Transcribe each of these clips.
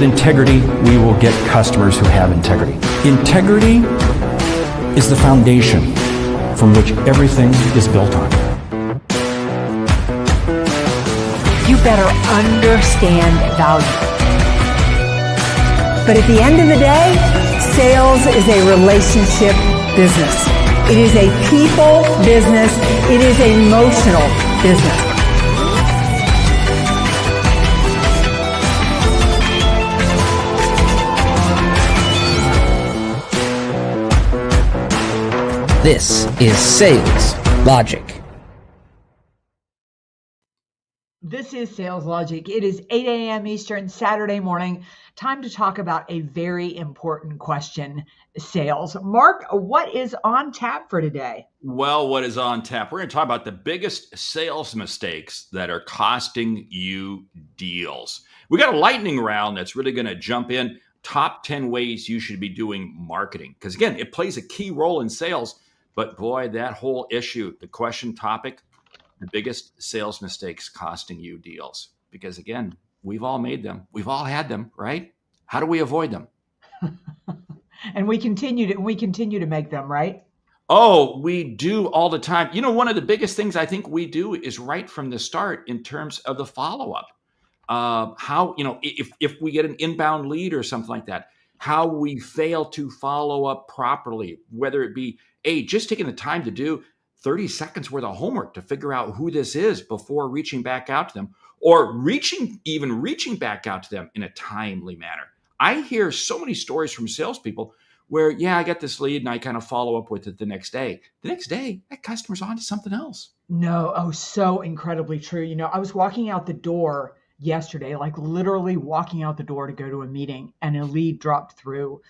Integrity, we will get customers who have integrity. Integrity is the foundation from which everything is built on. You better understand value. But at the end of the day, sales is a relationship business. It is a people business. It is an emotional business. This is Sales Logic. This is Sales Logic. It is 8 a.m. Eastern, Saturday morning. Time to talk about a very important question, sales. Mark, what is on tap for today? Well, what is on tap? We're going to talk about the biggest sales mistakes that are costing you deals. We got a lightning round that's really going to jump in. Top 10 ways you should be doing marketing. Because again, it plays a key role in sales. But boy, that whole issue, the question topic, the biggest sales mistakes costing you deals. Because again, we've all made them. We've all had them, right? How do we avoid them? And we continue to make them, right? Oh, we do all the time. You know, one of the biggest things I think we do is right from the start in terms of the follow-up. How, you know, if we get an inbound lead or something like that, how we fail to follow up properly, whether it be, just taking the time to do 30 seconds worth of homework to figure out who this is before reaching back out to them, or reaching back out to them in a timely manner. I hear so many stories from salespeople where, I got this lead and I kind of follow up with it the next day. The next day, that customer's on to something else. No, so incredibly true. You know, I was walking out the door yesterday, like literally walking out the door to go to a meeting, and a lead dropped through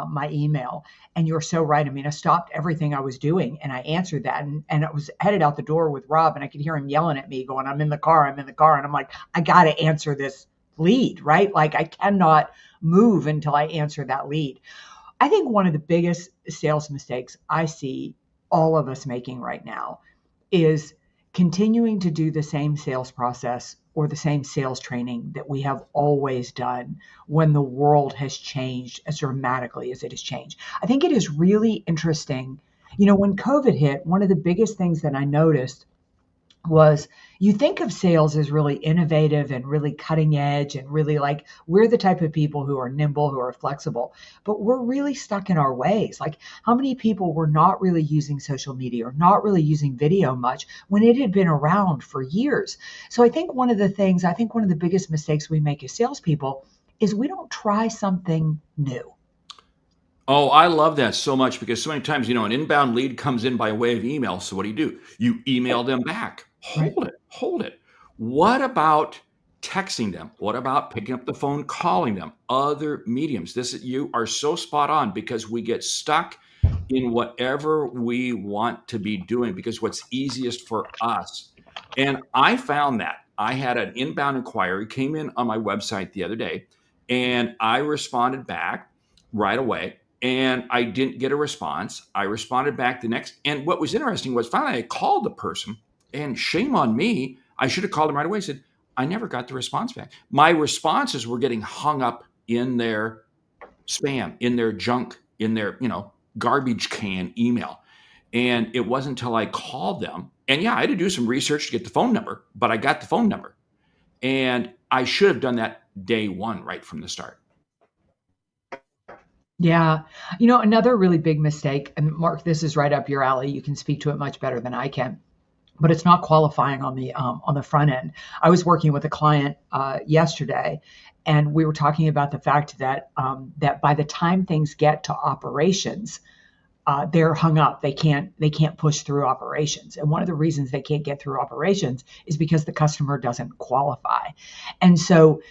my email. And you're so right. I mean, I stopped everything I was doing and I answered that, and I was headed out the door with Rob, and I could hear him yelling at me going, I'm in the car. And I'm like, I got to answer this lead, right? Like I cannot move until I answer that lead. I think one of the biggest sales mistakes I see all of us making right now is continuing to do the same sales process or the same sales training that we have always done when the world has changed as dramatically as it has changed. I think it is really interesting. You know, when COVID hit, one of the biggest things that I noticed was you think of sales as really innovative and really cutting edge and really like we're the type of people who are nimble, who are flexible, but we're really stuck in our ways. Like how many people were not really using social media or not really using video much when it had been around for years? So I think one of the biggest mistakes we make as salespeople is we don't try something new. Oh, I love that so much because so many times, an inbound lead comes in by way of email. So what do? You email them back. Hold it. What about texting them? What about picking up the phone, calling them? Other mediums. You are so spot on because we get stuck in whatever we want to be doing because what's easiest for us. And I found that I had an inbound inquiry came in on my website the other day, and I responded back right away. And I didn't get a response. I responded back the next. And what was interesting was finally I called the person, and shame on me. I should have called them right away. I said, I never got the response back. My responses were getting hung up in their spam, in their junk, in their, garbage can email. And it wasn't until I called them. And I had to do some research to get the phone number, but I got the phone number. And I should have done that day one right from the start. Yeah. Another really big mistake, and Mark, this is right up your alley. You can speak to it much better than I can, but it's not qualifying on the front end. I was working with a client yesterday, and we were talking about the fact that that by the time things get to operations, they're hung up. They can't push through operations. And one of the reasons they can't get through operations is because the customer doesn't qualify. And so,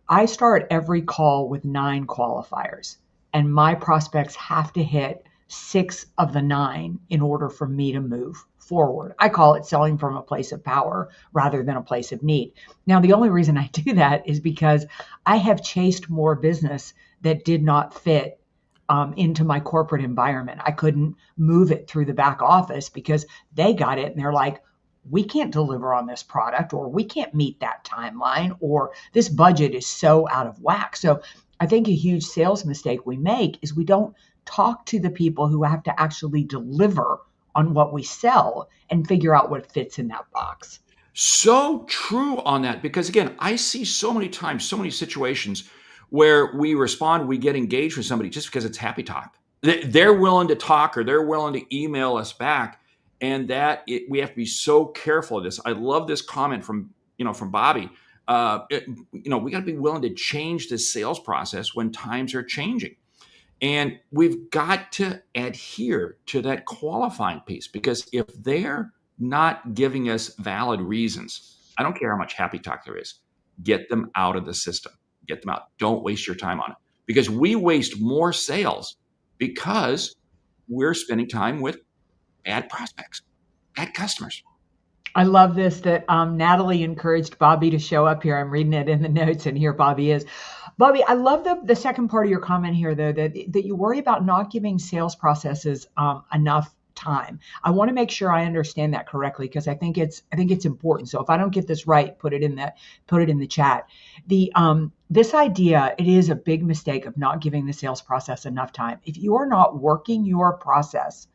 I start every call with 9 qualifiers, and my prospects have to hit 6 of the 9 in order for me to move forward. I call it selling from a place of power rather than a place of need. Now, the only reason I do that is because I have chased more business that did not fit into my corporate environment. I couldn't move it through the back office because they got it and they're like, we can't deliver on this product, or we can't meet that timeline, or this budget is so out of whack. So I think a huge sales mistake we make is we don't talk to the people who have to actually deliver on what we sell and figure out what fits in that box. So true on that, because again, I see so many times, so many situations where we respond, we get engaged with somebody just because it's happy talk. They're willing to talk, or they're willing to email us back, and we have to be so careful of this. I love this comment from Bobby. We got to be willing to change the sales process when times are changing. And we've got to adhere to that qualifying piece, because if they're not giving us valid reasons, I don't care how much happy talk there is, get them out of the system. Get them out. Don't waste your time on it, because we waste more sales because we're spending time with bad prospects, bad customers. I love this, that Natalie encouraged Bobby to show up here. I'm reading it in the notes, and here Bobby is. Bobby, I love the second part of your comment here, though, that you worry about not giving sales processes enough time. I want to make sure I understand that correctly, because I think it's important. So if I don't get this right, put it in the chat. This idea, it is a big mistake of not giving the sales process enough time. If you are not working your process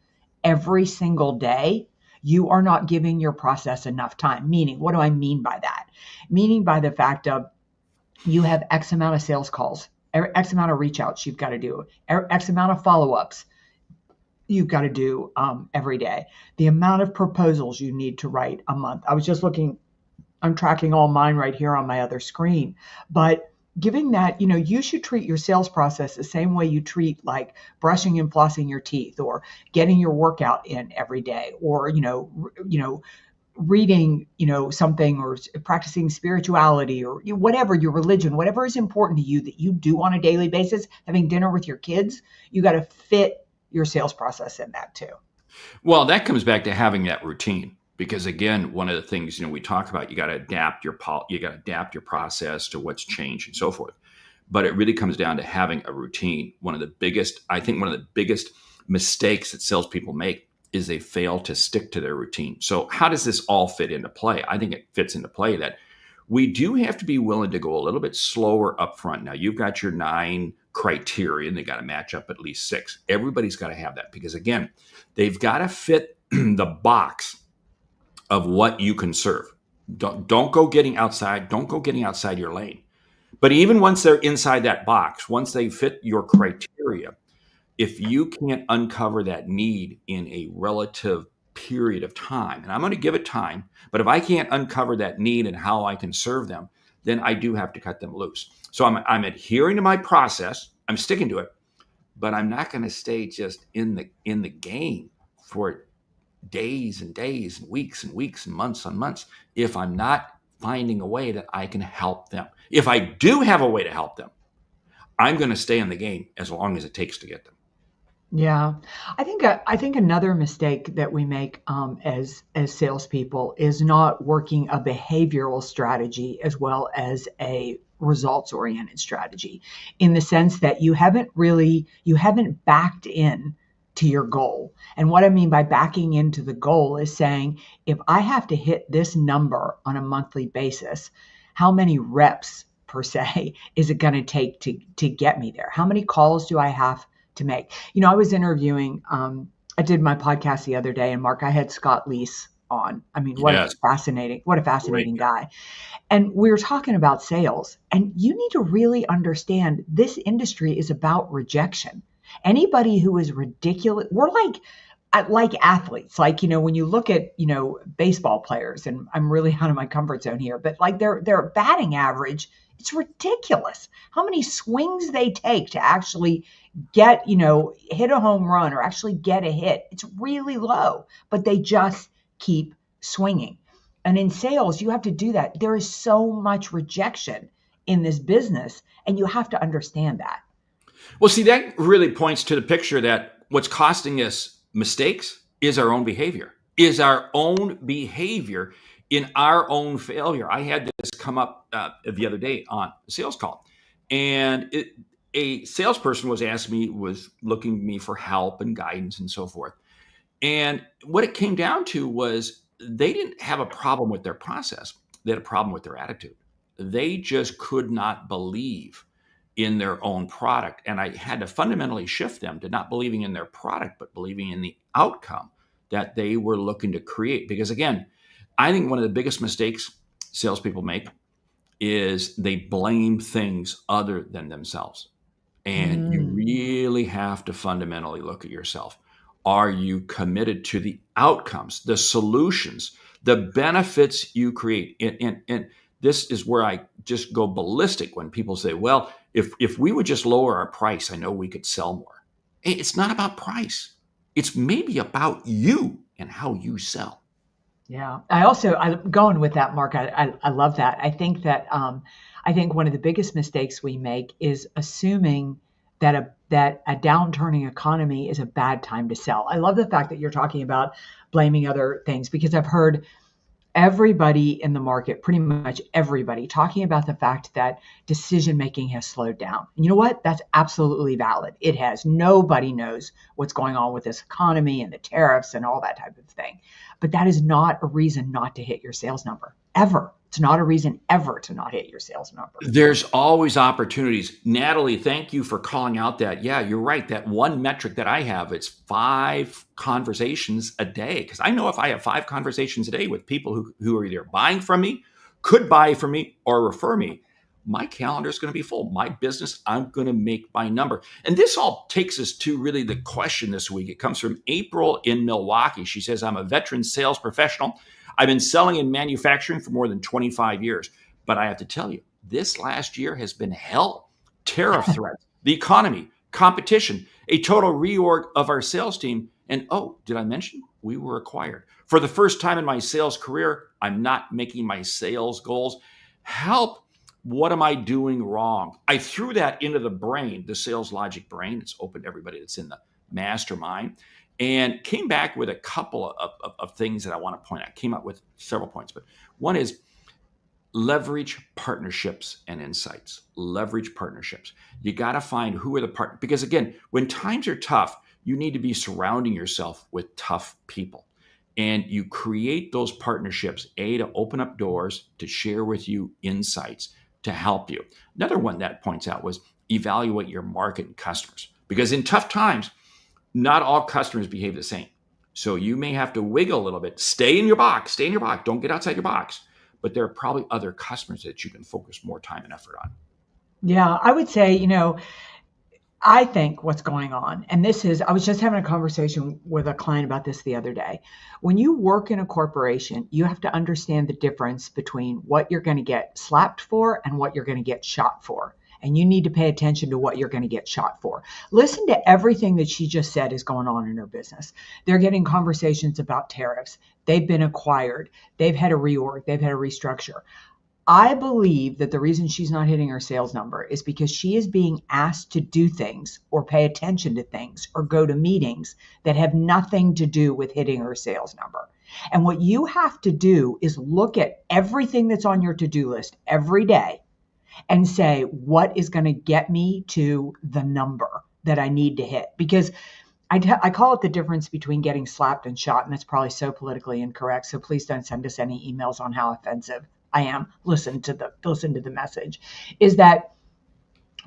every single day, you are not giving your process enough time. Meaning, what do I mean by that? Meaning by the fact of, you have X amount of sales calls, X amount of reach outs you've got to do, X amount of follow-ups you've got to do every day, the amount of proposals you need to write a month. I was just looking, I'm tracking all mine right here on my other screen. But giving that, you should treat your sales process the same way you treat like brushing and flossing your teeth, or getting your workout in every day, or, reading, something, or practicing spirituality, or whatever your religion, whatever is important to you that you do on a daily basis, having dinner with your kids, you got to fit your sales process in that too. Well, that comes back to having that routine, because again, one of the things, we talk about, you got to adapt your process to what's changed and so forth. But it really comes down to having a routine. One of the biggest mistakes that salespeople make is they fail to stick to their routine. So how does this all fit into play? I think it fits into play that we do have to be willing to go a little bit slower up front. Now, you've got your 9 criteria, and they got to match up at least 6. Everybody's got to have that, because again, they've got to fit the box of what you can serve. Don't go getting outside. Don't go getting outside your lane. But even once they're inside that box, once they fit your criteria, if you can't uncover that need in a relative period of time, and I'm going to give it time, but if I can't uncover that need and how I can serve them, then I do have to cut them loose. So I'm adhering to my process. I'm sticking to it, but I'm not going to stay just in the game for days and days and weeks and months on months if I'm not finding a way that I can help them. If I do have a way to help them, I'm going to stay in the game as long as it takes to get them. Yeah, I think another mistake that we make as salespeople is not working a behavioral strategy as well as a results-oriented strategy, in the sense that you haven't backed in to your goal. And what I mean by backing into the goal is saying, if I have to hit this number on a monthly basis, how many reps per se is it going to take to get me there? How many calls do I have to make? I was interviewing, I did my podcast the other day, and Mark, I had Scott Leese on. I mean, what a fascinating guy. And we were talking about sales, and you need to really understand this industry is about rejection. Anybody who is ridiculous, we're like athletes, when you look at, baseball players, and I'm really out of my comfort zone here, but like their batting average, it's ridiculous how many swings they take to actually get, hit a home run or actually get a hit. It's really low, but they just keep swinging. And in sales, you have to do that. There is so much rejection in this business, and you have to understand that. Well, see, that really points to the picture that what's costing us mistakes is our own behavior, in our own failure. I had this come up the other day on a sales call, and a salesperson was looking to me for help and guidance and so forth. And what it came down to was they didn't have a problem with their process. They had a problem with their attitude. They just could not believe in their own product. And I had to fundamentally shift them to not believing in their product, but believing in the outcome that they were looking to create. Because again, I think one of the biggest mistakes salespeople make is they blame things other than themselves. And you really have to fundamentally look at yourself. Are you committed to the outcomes, the solutions, the benefits you create? And this is where I just go ballistic when people say, well, if we would just lower our price, I know we could sell more. Hey, it's not about price. It's maybe about you and how you sell. Yeah, I'm going with that, Mark. I love that. I think one of the biggest mistakes we make is assuming that a downturning economy is a bad time to sell. I love the fact that you're talking about blaming other things, because I've heard everybody in the market, pretty much everybody, talking about the fact that decision making has slowed down. And you know what? That's absolutely valid. It has. Nobody knows what's going on with this economy and the tariffs and all that type of thing. But that is not a reason not to hit your sales number, ever. It's not a reason ever to not hit your sales number. There's always opportunities. Natalie, thank you for calling out that. Yeah, you're right. That one metric that I have, it's 5 conversations a day. Because I know if I have 5 conversations a day with people who are either buying from me, could buy from me, or refer me, my calendar is going to be full. My business, I'm going to make my number. And this all takes us to really the question this week. It comes from April in Milwaukee. She says, I'm a veteran sales professional. I've been selling in manufacturing for more than 25 years. But I have to tell you, this last year has been hell. Tariff threats, the economy, competition, a total reorg of our sales team. And oh, did I mention we were acquired? For the first time in my sales career, I'm not making my sales goals. Help. What am I doing wrong? I threw that into the brain, the sales logic brain. It's open to everybody that's in the mastermind, and came back with a couple of things that I want to point out. Came up with several points, but one is leverage partnerships and insights. Leverage partnerships. You got to find who are the partners, because again, when times are tough, you need to be surrounding yourself with tough people. And you create those partnerships, to open up doors, to share with you insights, to help you. Another one that points out was evaluate your market and customers. Because in tough times, not all customers behave the same. So you may have to wiggle a little bit. Stay in your box. Don't get outside your box. But there are probably other customers that you can focus more time and effort on. Yeah, I would say, I think what's going on, and I was just having a conversation with a client about this the other day. When you work in a corporation, you have to understand the difference between what you're going to get slapped for and what you're going to get shot for. And you need to pay attention to what you're going to get shot for. Listen to everything that she just said is going on in her business. They're getting conversations about tariffs. They've been acquired. They've had a reorg. They've had a restructure. I believe that the reason she's not hitting her sales number is because she is being asked to do things or pay attention to things or go to meetings that have nothing to do with hitting her sales number. And what you have to do is look at everything that's on your to-do list every day and say, what is going to get me to the number that I need to hit? Because I call it the difference between getting slapped and shot, and that's probably so politically incorrect. So please don't send us any emails on how offensive I am. Listen to the message. Is that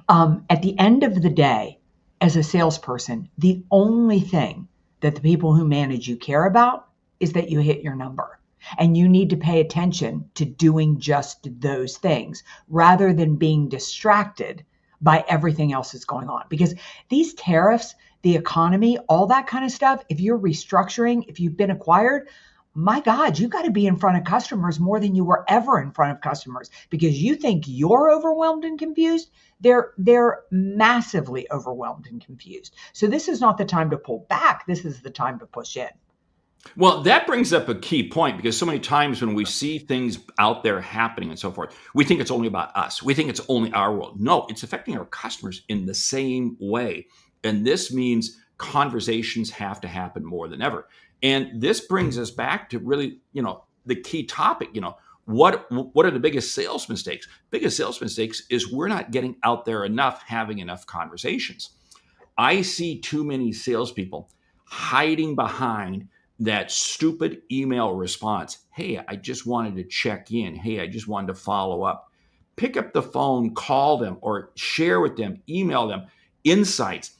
at the end of the day, as a salesperson, the only thing that the people who manage you care about is that you hit your number. And you need to pay attention to doing just those things rather than being distracted by everything else that's going on. Because these tariffs, the economy, all that kind of stuff, if you're restructuring, if you've been acquired, my God, you got to be in front of customers more than you were ever in front of customers, because you think you're overwhelmed and confused. They're massively overwhelmed and confused. So this is not the time to pull back. This is the time to push in. Well, that brings up a key point, because so many times when we see things out there happening and so forth, we think it's only about us. We think it's only our world. No, it's affecting our customers in the same way. And this means conversations have to happen more than ever. And this brings us back to really, the key topic, what are the biggest sales mistakes? Biggest sales mistakes is we're not getting out there enough, having enough conversations. I see too many salespeople hiding behind that stupid email response. Hey, I just wanted to check in. Hey, I just wanted to follow up. Pick up the phone, call them, or share with them, email them insights.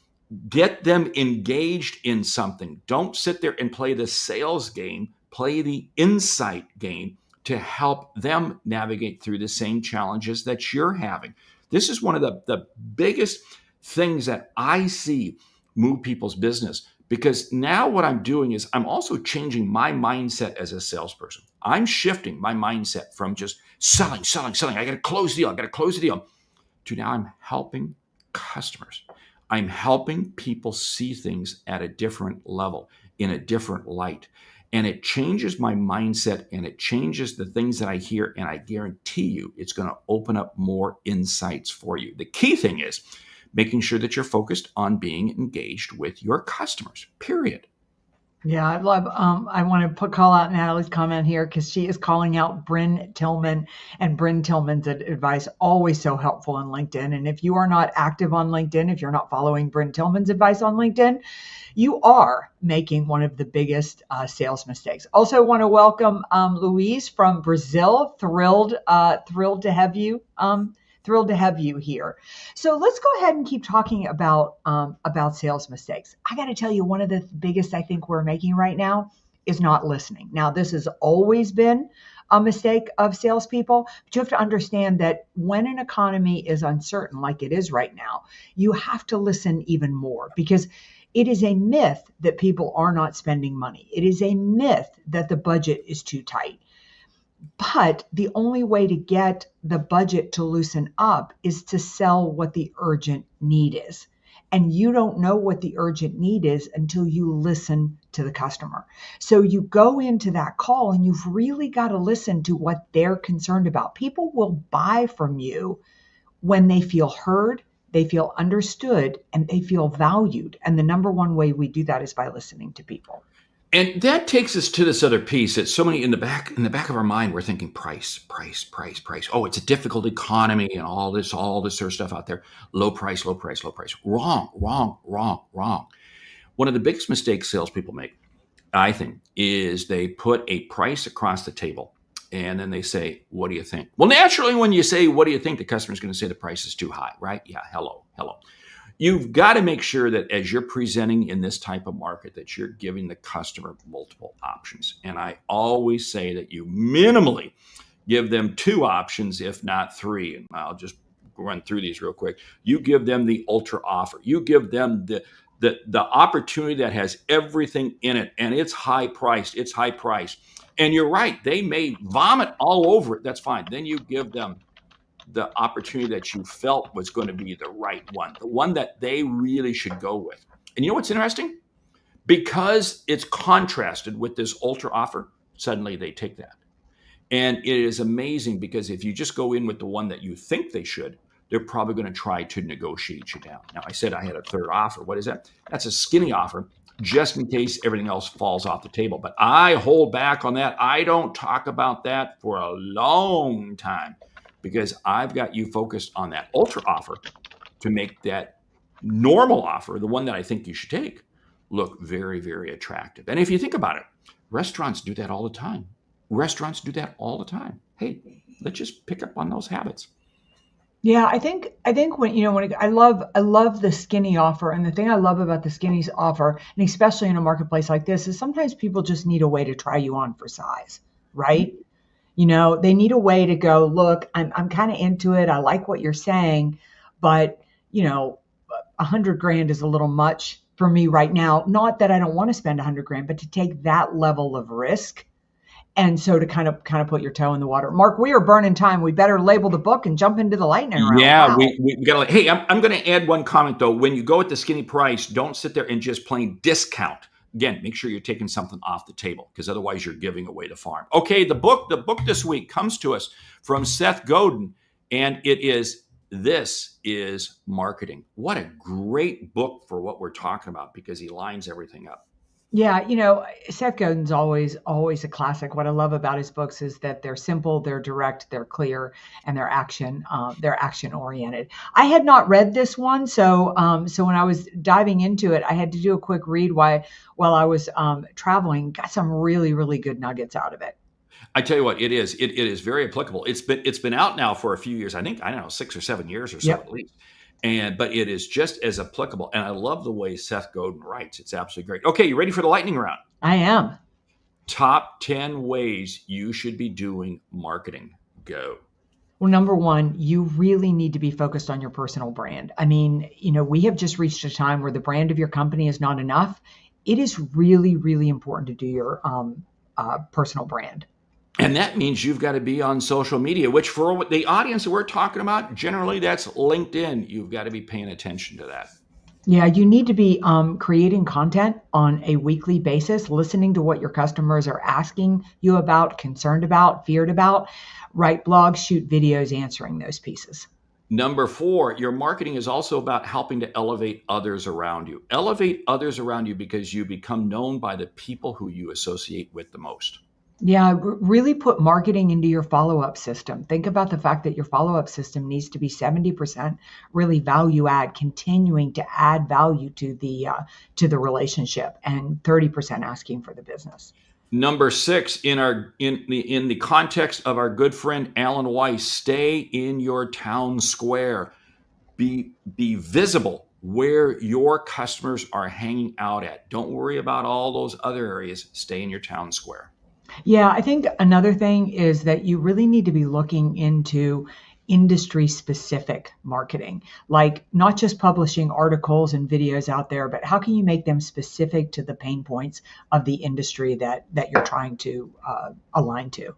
Get them engaged in something. Don't sit there and play the sales game. Play the insight game to help them navigate through the same challenges that you're having. This is one of the biggest things that I see move people's business, because now what I'm doing is I'm also changing my mindset as a salesperson. I'm shifting my mindset from just selling. I got to close the deal, to now I'm helping customers. I'm helping people see things at a different level, in a different light. And it changes my mindset, and it changes the things that I hear. And I guarantee you it's going to open up more insights for you. The key thing is making sure that you're focused on being engaged with your customers, period. Yeah, I love, I want to call out Natalie's comment here because she is calling out Bryn Tillman, and Bryn Tillman's advice, always so helpful on LinkedIn. And if you are not active on LinkedIn, if you're not following Bryn Tillman's advice on LinkedIn, you are making one of the biggest sales mistakes. Also want to welcome Louise from Brazil. Thrilled to have you. Thrilled to have you here. So let's go ahead and keep talking about sales mistakes. I got to tell you, one of the biggest I think we're making right now is not listening. Now, this has always been a mistake of salespeople, but you have to understand that when an economy is uncertain, like it is right now, you have to listen even more, because it is a myth that people are not spending money. It is a myth that the budget is too tight. But the only way to get the budget to loosen up is to sell what the urgent need is. And you don't know what the urgent need is until you listen to the customer. So you go into that call and you've really got to listen to what they're concerned about. People will buy from you when they feel heard, they feel understood, and they feel valued. And the number one way we do that is by listening to people. And that takes us to this other piece that so many in the back of our mind, we're thinking price. Oh, it's a difficult economy and all this sort of stuff out there. Low price. Wrong. One of the biggest mistakes salespeople make, I think, is they put a price across the table and then they say, what do you think? Well, naturally, when you say, what do you think? The customer's going to say the price is too high, right? Yeah, hello. You've got to make sure that as you're presenting in this type of market, that you're giving the customer multiple options. And I always say that you minimally give them 2 options, if not 3. And I'll just run through these real quick. You give them the ultra offer. You give them the opportunity that has everything in it, and it's high priced. And you're right, they may vomit all over it. That's fine. Then you give them the opportunity that you felt was going to be the right one, the one that they really should go with. And you know what's interesting? Because it's contrasted with this ultra offer, suddenly they take that. And it is amazing, because if you just go in with the one that you think they should, they're probably going to try to negotiate you down. Now, I said I had a third offer. What is that? That's a skinny offer, just in case everything else falls off the table. But I hold back on that. I don't talk about that for a long time, because I've got you focused on that ultra offer to make that normal offer, the one that I think you should take, look very, very attractive. And if you think about it, restaurants do that all the time. Hey, let's just pick up on those habits. Yeah, I think when I love the skinny offer, and the thing I love about the skinny offer, and especially in a marketplace like this, is sometimes people just need a way to try you on for size, right? They need a way to go, look, I'm kind of into it. I like what you're saying, but $100,000 is a little much for me right now. Not that I don't want to spend $100,000, but to take that level of risk. And so to kind of put your toe in the water. Mark, we are burning time. We better label the book and jump into the lightning round. Yeah, wow. we got to. Hey, I'm going to add one comment though. When you go at the skinny price, don't sit there and just plain discount. Again, make sure you're taking something off the table, because otherwise you're giving away the farm. Okay, the book this week comes to us from Seth Godin, and it is This is Marketing. What a great book for what we're talking about, because he lines everything up. Yeah, Seth Godin's always a classic. What I love about his books is that they're simple, they're direct, they're clear, and they're action oriented. I had not read this one, so when I was diving into it, I had to do a quick read while I was traveling. Got some really good nuggets out of it. I tell you what, it is very applicable. It's been out now for a few years. I don't know, 6 or 7 years or so Yep, at least. But it is just as applicable. And I love the way Seth Godin writes. It's absolutely great. Okay, you ready for the lightning round? I am. Top 10 ways you should be doing marketing. Go. Well, number one, you really need to be focused on your personal brand. I mean, we have just reached a time where the brand of your company is not enough. It is really important to do your personal brand. And that means you've got to be on social media, which for the audience that we're talking about, generally that's LinkedIn. You've got to be paying attention to that. Yeah, you need to be creating content on a weekly basis, listening to what your customers are asking you about, concerned about, feared about. Write blogs, shoot videos answering those pieces. Number 4, your marketing is also about helping to elevate others around you. Elevate others around you because you become known by the people who you associate with the most. Yeah, really put marketing into your follow-up system. Think about the fact that your follow-up system needs to be 70% really value add, continuing to add value to the relationship, and 30% asking for the business. Number 6, in the context of our good friend Alan Weiss, stay in your town square. Be visible where your customers are hanging out at. Don't worry about all those other areas. Stay in your town square. Yeah, I think another thing is that you really need to be looking into industry specific marketing, like not just publishing articles and videos out there, but how can you make them specific to the pain points of the industry that you're trying to align to.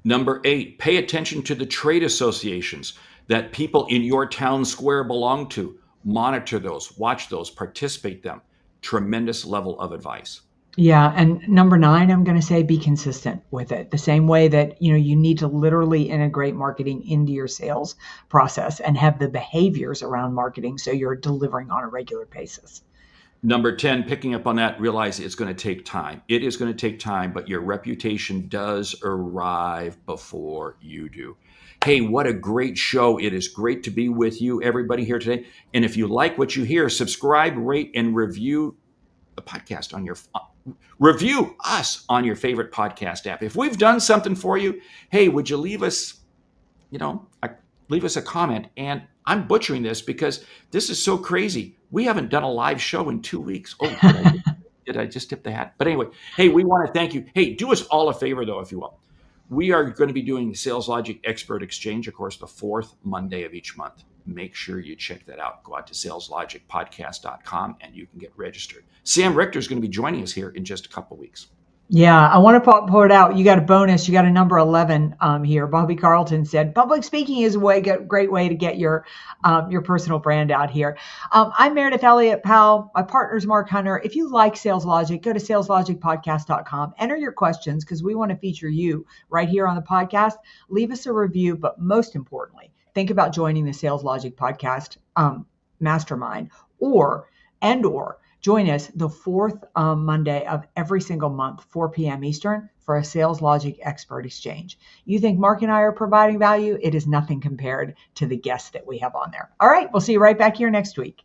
Number 8, pay attention to the trade associations that people in your town square belong to. Monitor those, watch those, participate them. Tremendous level of advice. Yeah, and number 9, I'm going to say be consistent with it. The same way that you need to literally integrate marketing into your sales process and have the behaviors around marketing so you're delivering on a regular basis. Number 10, picking up on that, realize it's going to take time. It is going to take time, but your reputation does arrive before you do. Hey, what a great show. It is great to be with you, everybody here today. And if you like what you hear, subscribe, rate, and review the podcast on your review us on your favorite podcast app. If we've done something for you, hey, would you leave us a comment? And I'm butchering this because this is so crazy. We haven't done a live show in 2 weeks. Oh, did I just tip the hat? But anyway, hey, we want to thank you. Hey, do us all a favor though, if you will. We are going to be doing Sales Logic Expert Exchange, of course, the 4th Monday of each month. Make sure you check that out. Go out to saleslogicpodcast.com and you can get registered. Sam Richter is going to be joining us here in just a couple of weeks. Yeah, I want to pour it out. You got a bonus. You got a number 11 here. Bobby Carlton said, public speaking is a great way to get your personal brand out here. I'm Meridith Elliott Powell. My partner's Mark Hunter. If you like Sales Logic, go to saleslogicpodcast.com. Enter your questions because we want to feature you right here on the podcast. Leave us a review, but most importantly, think about joining the Sales Logic Podcast Mastermind or join us the 4th Monday of every single month, 4 p.m. Eastern, for a Sales Logic Expert Exchange. You think Mark and I are providing value? It is nothing compared to the guests that we have on there. All right, we'll see you right back here next week.